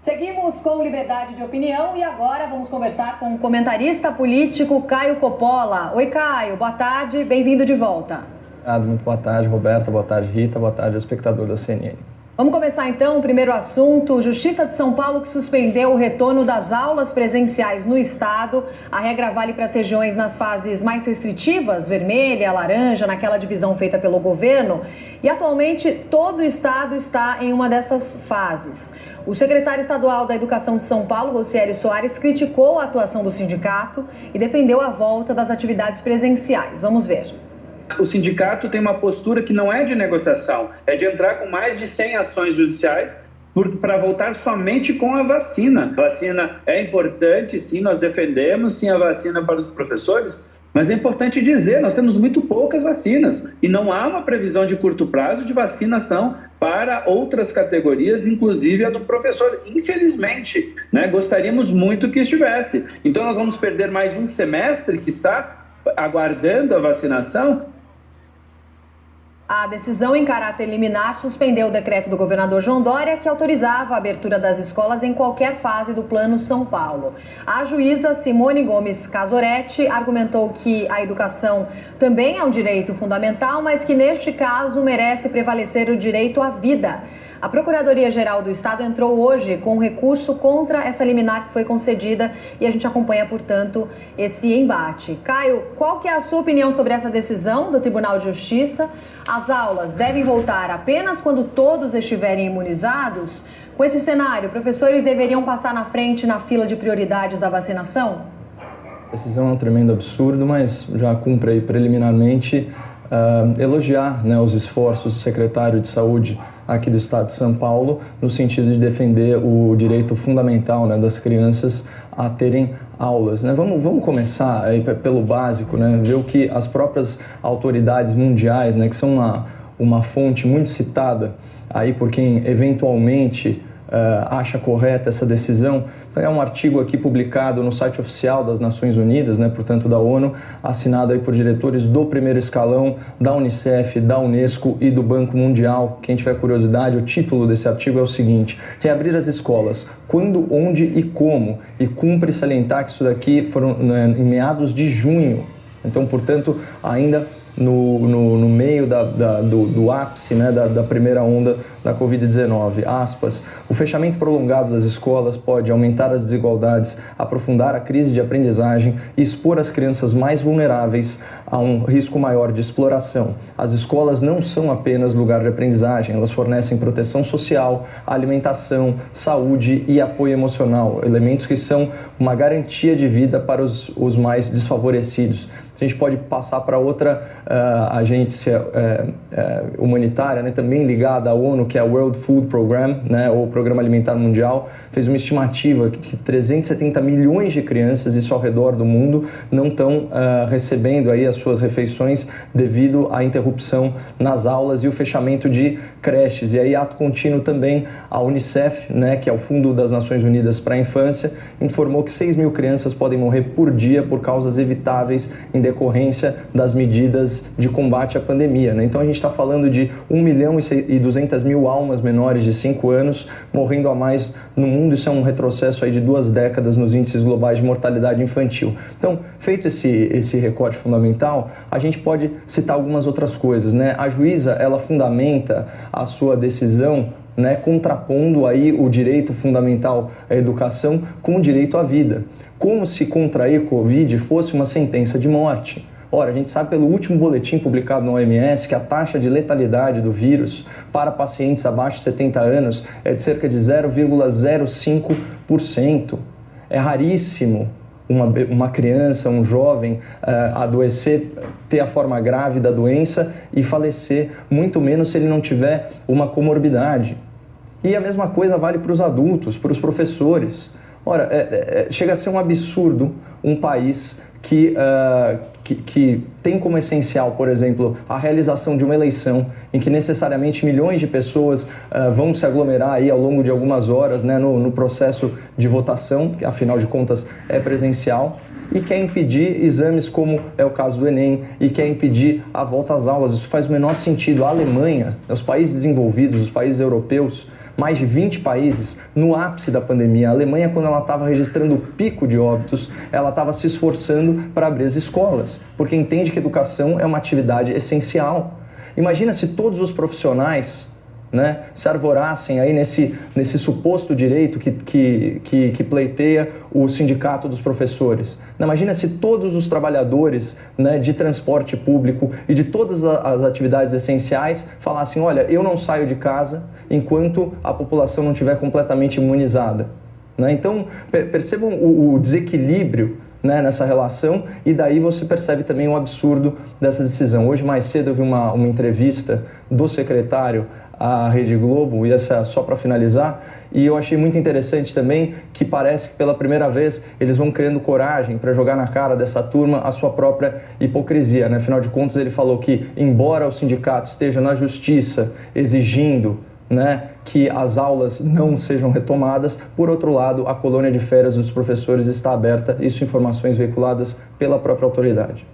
Seguimos com liberdade de opinião e agora vamos conversar com o comentarista político Caio Coppola. Oi, Caio, boa tarde, bem-vindo de volta. Muito boa tarde, Roberta, boa tarde, Rita, boa tarde, espectador da CNN. Vamos começar então o primeiro assunto. Justiça de São Paulo que suspendeu o retorno das aulas presenciais no estado. A regra vale para as regiões nas fases mais restritivas, vermelha, laranja, naquela divisão feita pelo governo. E atualmente todo o estado está em uma dessas fases. O secretário estadual da Educação de São Paulo, Rocieli Soares, criticou a atuação do sindicato e defendeu a volta das atividades presenciais. Vamos ver. O sindicato tem uma postura que não é de negociação, é de entrar com mais de 100 ações judiciais para voltar somente com a vacina. A vacina é importante, sim, nós defendemos sim a vacina para os professores, mas é importante dizer, nós temos muito poucas vacinas e não há uma previsão de curto prazo de vacinação para outras categorias, inclusive a do professor, infelizmente, né? Gostaríamos muito que estivesse. Então nós vamos perder mais um semestre, quiçá, aguardando a vacinação. A decisão em caráter liminar suspendeu o decreto do governador João Dória que autorizava a abertura das escolas em qualquer fase do Plano São Paulo. A juíza Simone Gomes Casoretti argumentou que a educação também é um direito fundamental, mas que neste caso merece prevalecer o direito à vida. A Procuradoria-Geral do Estado entrou hoje com um recurso contra essa liminar que foi concedida e a gente acompanha, portanto, esse embate. Caio, qual que é a sua opinião sobre essa decisão do Tribunal de Justiça? As aulas devem voltar apenas quando todos estiverem imunizados? Com esse cenário, professores deveriam passar na frente na fila de prioridades da vacinação? A decisão é um tremendo absurdo, mas já cumpre aí preliminarmente elogiar, né, os esforços do secretário de Saúde aqui do estado de São Paulo no sentido de defender o direito fundamental, né, das crianças a terem aulas, né? Vamos começar aí pelo básico, né? Ver o que as próprias autoridades mundiais, né, que são uma fonte muito citada aí por quem eventualmente acha correta essa decisão. É um artigo aqui publicado no site oficial das Nações Unidas, né, portanto da ONU, assinado aí por diretores do primeiro escalão, da Unicef, da Unesco e do Banco Mundial. Quem tiver curiosidade, o título desse artigo é o seguinte: reabrir as escolas, quando, onde e como. E cumpre salientar que isso daqui foram, né, em meados de junho. Então, portanto, ainda no meio do ápice, né, da primeira onda da Covid-19, aspas, o fechamento prolongado das escolas pode aumentar as desigualdades, aprofundar a crise de aprendizagem e expor as crianças mais vulneráveis a um risco maior de exploração. As escolas não são apenas lugar de aprendizagem, elas fornecem proteção social, alimentação, saúde e apoio emocional, elementos que são uma garantia de vida para os mais desfavorecidos. A gente pode passar para outra agência humanitária, né, também ligada à ONU, que é a World Food Program, né, ou Programa Alimentar Mundial, fez uma estimativa que 370 milhões de crianças, isso ao redor do mundo, não estão recebendo aí as suas refeições devido à interrupção nas aulas e o fechamento de creches. E aí, ato contínuo também, a Unicef, né, que é o Fundo das Nações Unidas para a Infância, informou que 6 mil crianças podem morrer por dia por causas evitáveis em decorrência das medidas de combate à pandemia, né? Então a gente está falando de 1.200.000 almas menores de 5 anos morrendo a mais no mundo. Isso é um retrocesso aí de 2 décadas nos índices globais de mortalidade infantil. Então, feito esse recorte fundamental, a gente pode citar algumas outras coisas, né? A juíza, ela fundamenta a sua decisão, né, contrapondo aí o direito fundamental à educação com o direito à vida, como se contrair Covid fosse uma sentença de morte. Ora, a gente sabe pelo último boletim publicado no OMS que a taxa de letalidade do vírus para pacientes abaixo de 70 anos é de cerca de 0,05%. É raríssimo uma criança, um jovem adoecer, ter a forma grave da doença e falecer, muito menos se ele não tiver uma comorbidade. E a mesma coisa vale para os adultos, para os professores. Ora, chega a ser um absurdo um país que tem como essencial, por exemplo, a realização de uma eleição em que necessariamente milhões de pessoas vão se aglomerar aí ao longo de algumas horas, né, no processo de votação, que afinal de contas é presencial, e quer impedir exames como é o caso do Enem, e quer impedir a volta às aulas. Isso faz o menor sentido. A Alemanha, os países desenvolvidos, os países europeus, mais de 20 países no ápice da pandemia. A Alemanha, quando ela estava registrando o pico de óbitos, ela estava se esforçando para abrir as escolas, porque entende que educação é uma atividade essencial. Imagina se todos os profissionais, né, se arvorassem aí nesse suposto direito que pleiteia o sindicato dos professores. Imagina se todos os trabalhadores, né, de transporte público e de todas as atividades essenciais falassem: olha, eu não saio de casa enquanto a população não estiver completamente imunizada. Né? Então, percebam o desequilíbrio, né, nessa relação, e daí você percebe também o absurdo dessa decisão. Hoje, mais cedo, eu vi uma entrevista do secretário à Rede Globo, e essa só para finalizar, e eu achei muito interessante também que parece que pela primeira vez eles vão criando coragem para jogar na cara dessa turma a sua própria hipocrisia, né? Afinal de contas, ele falou que, embora o sindicato esteja na justiça exigindo, né, que as aulas não sejam retomadas, por outro lado, a colônia de férias dos professores está aberta, isso informações veiculadas pela própria autoridade.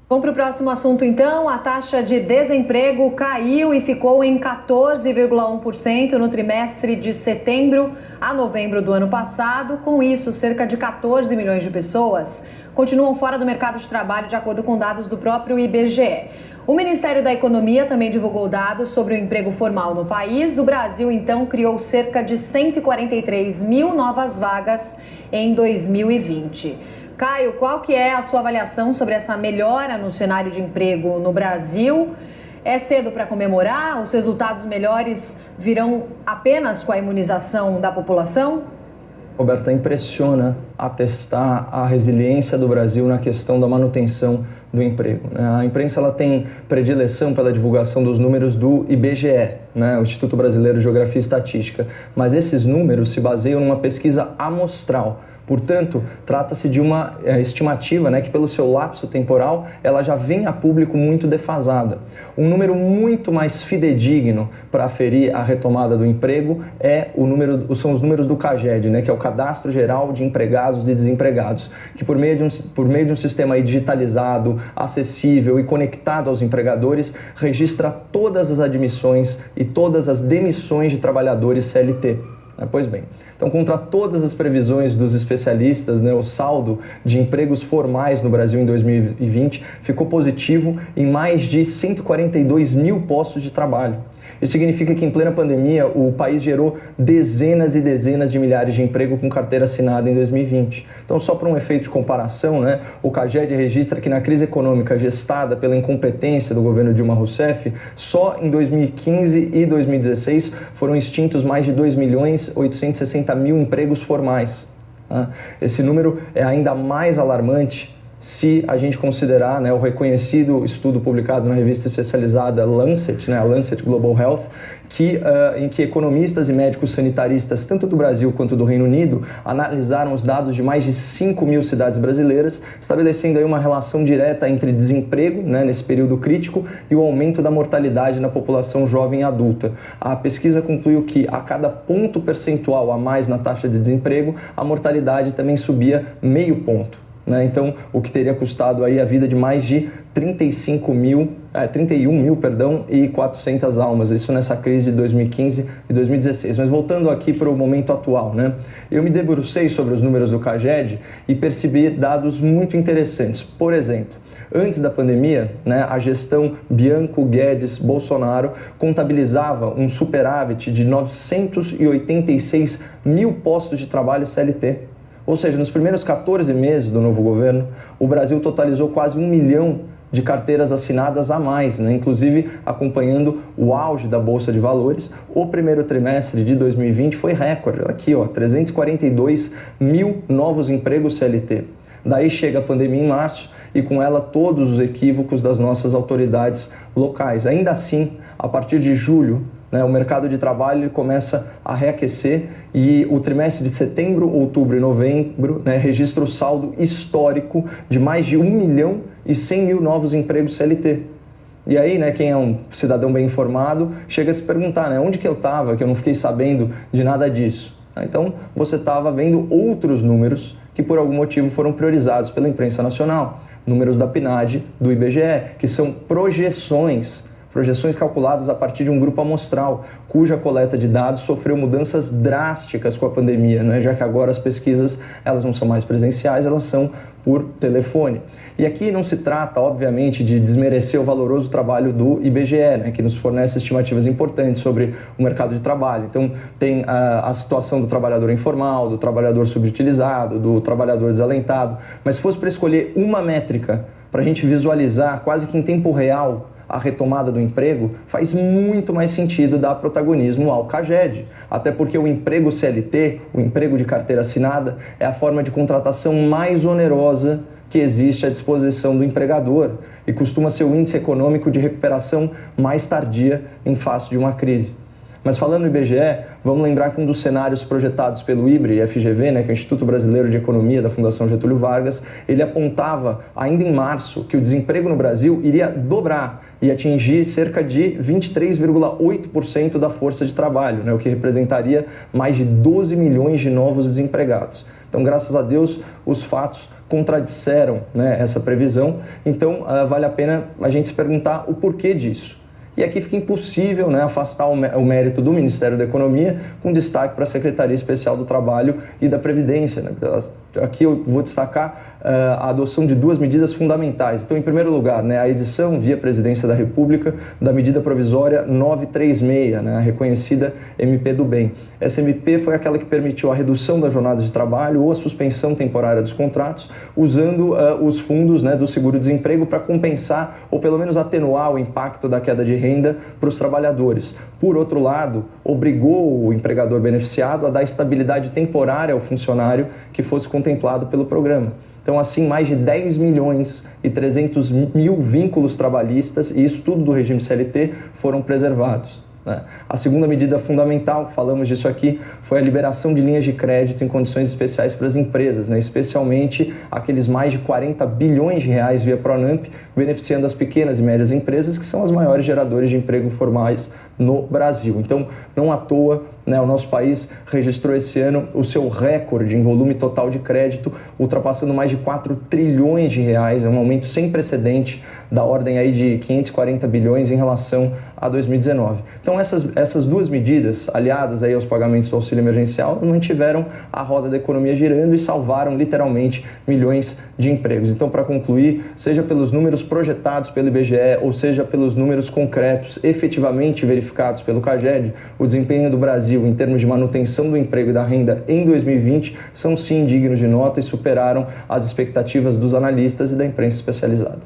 Vamos para o próximo assunto, então. A taxa de desemprego caiu e ficou em 14,1% no trimestre de setembro a novembro do ano passado. Com isso, cerca de 14 milhões de pessoas continuam fora do mercado de trabalho, de acordo com dados do próprio IBGE. O Ministério da Economia também divulgou dados sobre o emprego formal no país. O Brasil, então, criou cerca de 143 mil novas vagas em 2020. Caio, qual que é a sua avaliação sobre essa melhora no cenário de emprego no Brasil? É cedo para comemorar? Os resultados melhores virão apenas com a imunização da população? Roberta, impressiona atestar a resiliência do Brasil na questão da manutenção do emprego. A imprensa ela tem predileção pela divulgação dos números do IBGE, né, o Instituto Brasileiro de Geografia e Estatística, mas esses números se baseiam numa pesquisa amostral. Portanto, trata-se de uma estimativa, né, que pelo seu lapso temporal, ela já vem a público muito defasada. Um número muito mais fidedigno para aferir a retomada do emprego são os números do CAGED, né, que é o Cadastro Geral de Empregados e Desempregados, que por meio de um sistema aí digitalizado, acessível e conectado aos empregadores, registra todas as admissões e todas as demissões de trabalhadores CLT. Pois bem, então, contra todas as previsões dos especialistas, né, o saldo de empregos formais no Brasil em 2020 ficou positivo em mais de 142 mil postos de trabalho. Isso significa que, em plena pandemia, o país gerou dezenas e dezenas de milhares de empregos com carteira assinada em 2020. Então, só para um efeito de comparação, né, o CAGED registra que na crise econômica gestada pela incompetência do governo Dilma Rousseff, só em 2015 e 2016 foram extintos mais de 2.860.000 empregos formais. Esse número é ainda mais alarmante se a gente considerar, né, o reconhecido estudo publicado na revista especializada Lancet, né, a Lancet Global Health, em que economistas e médicos sanitaristas, tanto do Brasil quanto do Reino Unido, analisaram os dados de mais de 5 mil cidades brasileiras, estabelecendo aí uma relação direta entre desemprego, né, nesse período crítico, e o aumento da mortalidade na população jovem e adulta. A pesquisa concluiu que a cada ponto percentual a mais na taxa de desemprego, a mortalidade também subia meio ponto. Então, o que teria custado aí a vida de mais de 31.400 almas, isso nessa crise de 2015 e 2016. Mas voltando aqui para o momento atual, né? Eu me debrucei sobre os números do CAGED e percebi dados muito interessantes. Por exemplo, antes da pandemia, né, a gestão Bianco, Guedes, Bolsonaro contabilizava um superávit de 986 mil postos de trabalho CLT. Ou seja, nos primeiros 14 meses do novo governo, o Brasil totalizou quase 1 milhão de carteiras assinadas a mais, né? Inclusive acompanhando o auge da Bolsa de Valores. O primeiro trimestre de 2020 foi recorde, aqui 342 mil novos empregos CLT. Daí chega a pandemia em março e com ela todos os equívocos das nossas autoridades locais. Ainda assim, a partir de julho, o mercado de trabalho começa a reaquecer e o trimestre de setembro, outubro e novembro, né, registra o saldo histórico de mais de 1.100.000 novos empregos CLT. E aí, né, quem é um cidadão bem informado chega a se perguntar, né, onde que eu estava, que eu não fiquei sabendo de nada disso. Então, você estava vendo outros números que por algum motivo foram priorizados pela imprensa nacional. Números da PNAD, do IBGE, que são projeções projeções calculadas a partir de um grupo amostral, cuja coleta de dados sofreu mudanças drásticas com a pandemia, né? Já que agora as pesquisas elas não são mais presenciais, elas são por telefone. E aqui não se trata, obviamente, de desmerecer o valoroso trabalho do IBGE, né, que nos fornece estimativas importantes sobre o mercado de trabalho. Então, tem a situação do trabalhador informal, do trabalhador subutilizado, do trabalhador desalentado. Mas se fosse para escolher uma métrica para a gente visualizar quase que em tempo real a retomada do emprego, faz muito mais sentido dar protagonismo ao CAGED, até porque o emprego CLT, o emprego de carteira assinada, é a forma de contratação mais onerosa que existe à disposição do empregador e costuma ser o índice econômico de recuperação mais tardia em face de uma crise. Mas falando no IBGE, vamos lembrar que um dos cenários projetados pelo IBRE e FGV, né, que é o Instituto Brasileiro de Economia da Fundação Getúlio Vargas, ele apontava ainda em março que o desemprego no Brasil iria dobrar e atingir cerca de 23,8% da força de trabalho, né, o que representaria mais de 12 milhões de novos desempregados. Então, graças a Deus, os fatos contradisseram, né, essa previsão. Então, vale a pena a gente se perguntar o porquê disso. E aqui fica impossível, né, afastar o mérito do Ministério da Economia, com destaque para a Secretaria Especial do Trabalho e da Previdência, né? Aqui eu vou destacar a adoção de duas medidas fundamentais. Então, em primeiro lugar, né, a edição via Presidência da República da medida provisória 936, né, a reconhecida MP do Bem. Essa MP foi aquela que permitiu a redução das jornadas de trabalho ou a suspensão temporária dos contratos, usando os fundos, né, do seguro-desemprego para compensar ou pelo menos atenuar o impacto da queda de renda para os trabalhadores. Por outro lado, obrigou o empregador beneficiado a dar estabilidade temporária ao funcionário que fosse contemplado pelo programa. Então, assim, mais de 10 milhões e 300 mil vínculos trabalhistas, e isso tudo do regime CLT, foram preservados, né? A segunda medida fundamental, falamos disso aqui, foi a liberação de linhas de crédito em condições especiais para as empresas, né? Especialmente aqueles mais de 40 bilhões de reais via Pronamp, beneficiando as pequenas e médias empresas, que são as maiores geradores de emprego formais no Brasil. Então, não à toa, né, o nosso país registrou esse ano o seu recorde em volume total de crédito, ultrapassando mais de 4 trilhões de reais, é um aumento sem precedente, da ordem aí de 540 bilhões em relação a 2019. Então, essas duas medidas, aliadas aí aos pagamentos do auxílio emergencial, mantiveram a roda da economia girando e salvaram literalmente milhões de empregos. Então, para concluir, seja pelos números projetados pelo IBGE ou seja pelos números concretos efetivamente verificados pelo CAGED, o desempenho do Brasil em termos de manutenção do emprego e da renda em 2020 são sim dignos de nota e superaram as expectativas dos analistas e da imprensa especializada.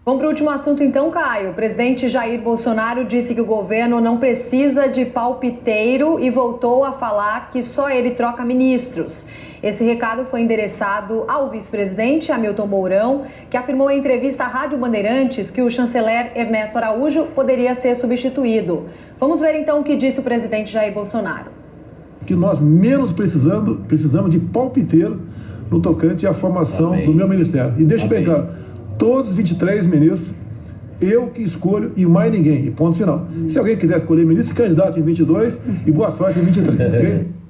Vamos para o último assunto então, Caio. O presidente Jair Bolsonaro disse que o governo não precisa de palpiteiro e voltou a falar que só ele troca ministros. Esse recado foi endereçado ao vice-presidente Hamilton Mourão, que afirmou em entrevista à Rádio Bandeirantes que o chanceler Ernesto Araújo poderia ser substituído. Vamos ver então o que disse o presidente Jair Bolsonaro. Que nós menos precisamos de palpiteiro no tocante à formação do meu ministério. E deixa bem claro, todos os 23 ministros, eu que escolho e mais ninguém. E ponto final. Se alguém quiser escolher ministro, candidato em 22 e boa sorte em 23, ok?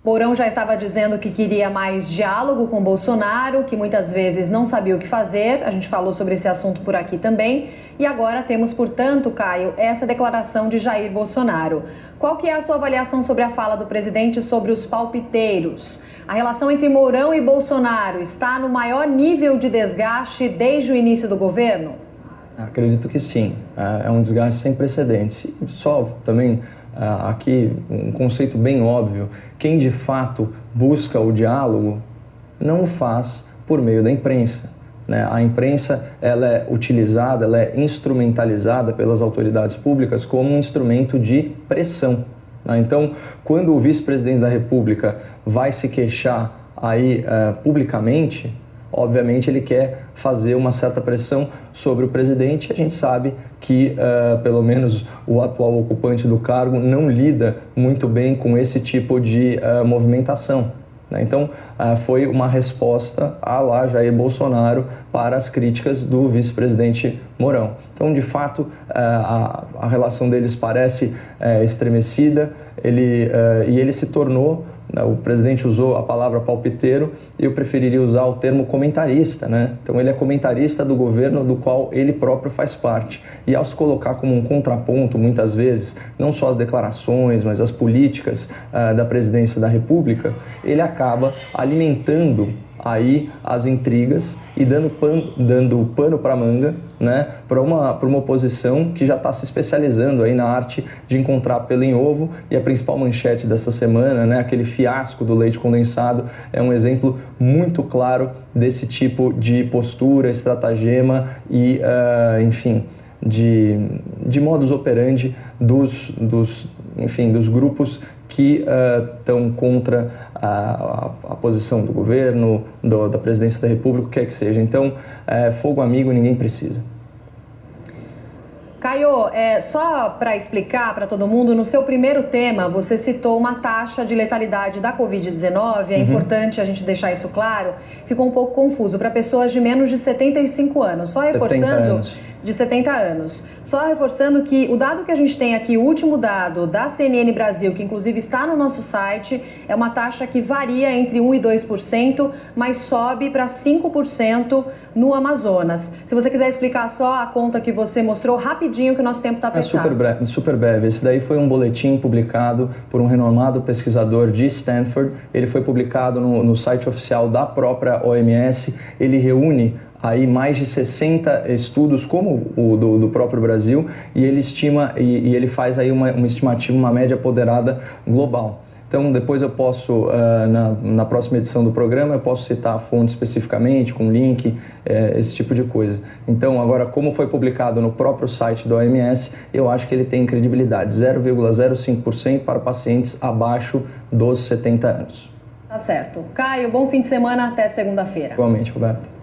Mourão já estava dizendo que queria mais diálogo com Bolsonaro, que muitas vezes não sabia o que fazer. A gente falou sobre esse assunto por aqui também. E agora temos, portanto, Caio, essa declaração de Jair Bolsonaro. Qual que é a sua avaliação sobre a fala do presidente sobre os palpiteiros? A relação entre Mourão e Bolsonaro está no maior nível de desgaste desde o início do governo? Acredito que sim. É um desgaste sem precedentes. Só também aqui um conceito bem óbvio: quem de fato busca o diálogo não o faz por meio da imprensa, né? A imprensa ela é utilizada, ela é instrumentalizada pelas autoridades públicas como um instrumento de pressão, né? Então, quando o vice-presidente da República vai se queixar aí publicamente, obviamente ele quer fazer uma certa pressão sobre o presidente. A gente sabe que, pelo menos, o atual ocupante do cargo não lida muito bem com esse tipo de movimentação, né? Então, foi uma resposta a lá Jair Bolsonaro para as críticas do vice-presidente Mourão. Então, de fato, a relação deles parece estremecida, e ele se tornou O presidente usou a palavra palpiteiro, eu preferiria usar o termo comentarista, né? Então ele é comentarista do governo do qual ele próprio faz parte. E ao se colocar como um contraponto, muitas vezes, não só as declarações, mas as políticas da presidência da República, ele acaba alimentando aí as intrigas e dando pano para manga, né, para uma oposição que já está se especializando aí na arte de encontrar pelo em ovo. E a principal manchete dessa semana, né, aquele fiasco do leite condensado, é um exemplo muito claro desse tipo de postura, estratagema e, enfim, de modus operandi dos grupos que estão contra a posição do governo, da presidência da República, o que quer que seja. Então, fogo amigo ninguém precisa. Caio, só para explicar para todo mundo, no seu primeiro tema você citou uma taxa de letalidade da Covid-19, é importante a gente deixar isso claro, ficou um pouco confuso, para pessoas de menos de 75 anos, só reforçando... De 70 anos. Só reforçando que o dado que a gente tem aqui, o último dado da CNN Brasil, que inclusive está no nosso site, é uma taxa que varia entre 1% e 2%, mas sobe para 5% no Amazonas. Se você quiser explicar só a conta que você mostrou rapidinho, que o nosso tempo está apertado. Super breve. Esse daí foi um boletim publicado por um renomado pesquisador de Stanford. Ele foi publicado no site oficial da própria OMS. Ele reúne aí mais de 60 estudos, como o do próprio Brasil, e ele estima e ele faz aí uma estimativa, uma média ponderada global. Então, depois eu posso, na próxima edição do programa, eu posso citar a fonte especificamente, com link, esse tipo de coisa. Então, agora, como foi publicado no próprio site da OMS, eu acho que ele tem credibilidade, 0,05% para pacientes abaixo dos 70 anos. Tá certo. Caio, bom fim de semana, até segunda-feira. Igualmente, Roberto.